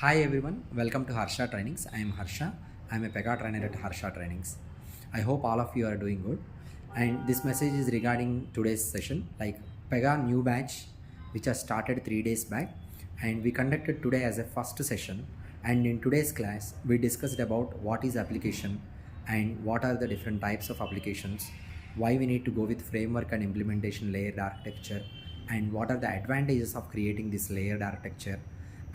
Hi everyone, welcome to Harsha Trainings. I am Harsha. I am a Pega trainer at Harsha Trainings. I hope all of you are doing good. And this message is regarding today's session, like Pega New Batch, which has started 3 days back. And we conducted today as a first session. And in today's class, we discussed about what is application and what are the different types of applications, why we need to go with framework and implementation layered architecture, and what are the advantages of creating this layered architecture,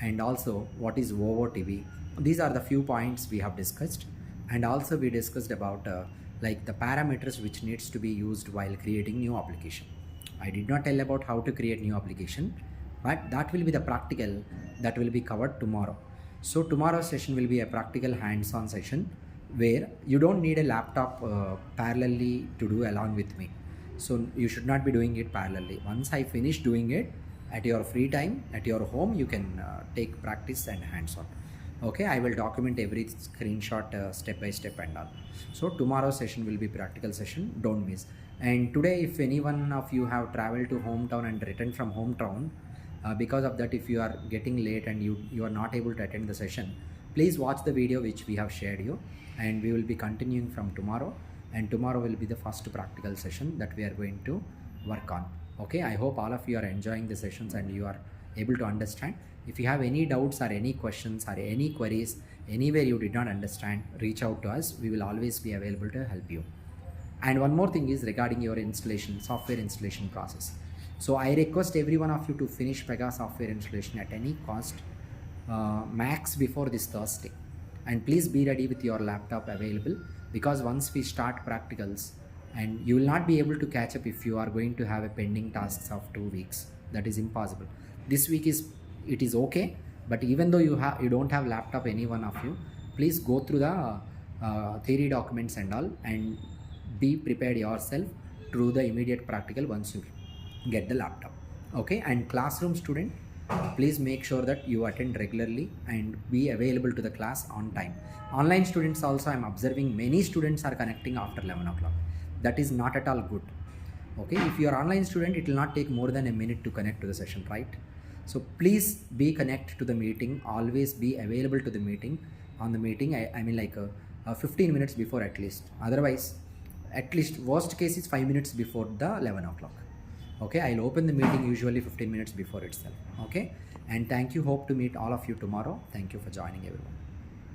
and also what is OOTB. These are the few points we have discussed, and also we discussed about like the parameters which needs to be used while creating new application. I did not tell about how to create new application, but that will be the practical that will be covered tomorrow. So tomorrow's session will be a practical hands-on session where you don't need a laptop parallelly to do along with me. So you should not be doing it parallelly. Once I finish doing it, at your free time at your home, you can take practice and hands-on. Okay, I will document every screenshot step by step and all. So tomorrow's session will be practical session, don't miss. And today, if any one of you have traveled to hometown and returned from hometown, because of that, if you are getting late and you are not able to attend the session, please watch the video which we have shared you, and we will be continuing from tomorrow, and tomorrow will be the first practical session that we are going to work on. Okay, I hope all of you are enjoying the sessions and you are able to understand. If you have any doubts or any questions or any queries anywhere you did not understand, reach out to us. We will always be available to help you. And one more thing is regarding your installation, software installation process. So I request every one of you to finish Pega software installation at any cost, max before this Thursday. And please be ready with your laptop available, because once we start practicals, and you will not be able to catch up if you are going to have a pending tasks of 2 weeks. That is impossible. This week it is okay, but even though you don't have laptop, any one of you, please go through the theory documents and all, and be prepared yourself to do the immediate practical once you get the laptop. Okay, and classroom student, please make sure that you attend regularly and be available to the class on time. Online students also, I am observing many students are connecting after 11 o'clock. That is not at all good. Okay, if you are online student, it will not take more than a minute to connect to the session, right? So please be connected to the meeting, always be available to the meeting. On the meeting, I mean like 15 minutes before at least. Otherwise, at least worst case is 5 minutes before the 11 o'clock. Okay, I'll open the meeting usually 15 minutes before itself. Okay, and thank you. Hope to meet all of you tomorrow. Thank you for joining everyone.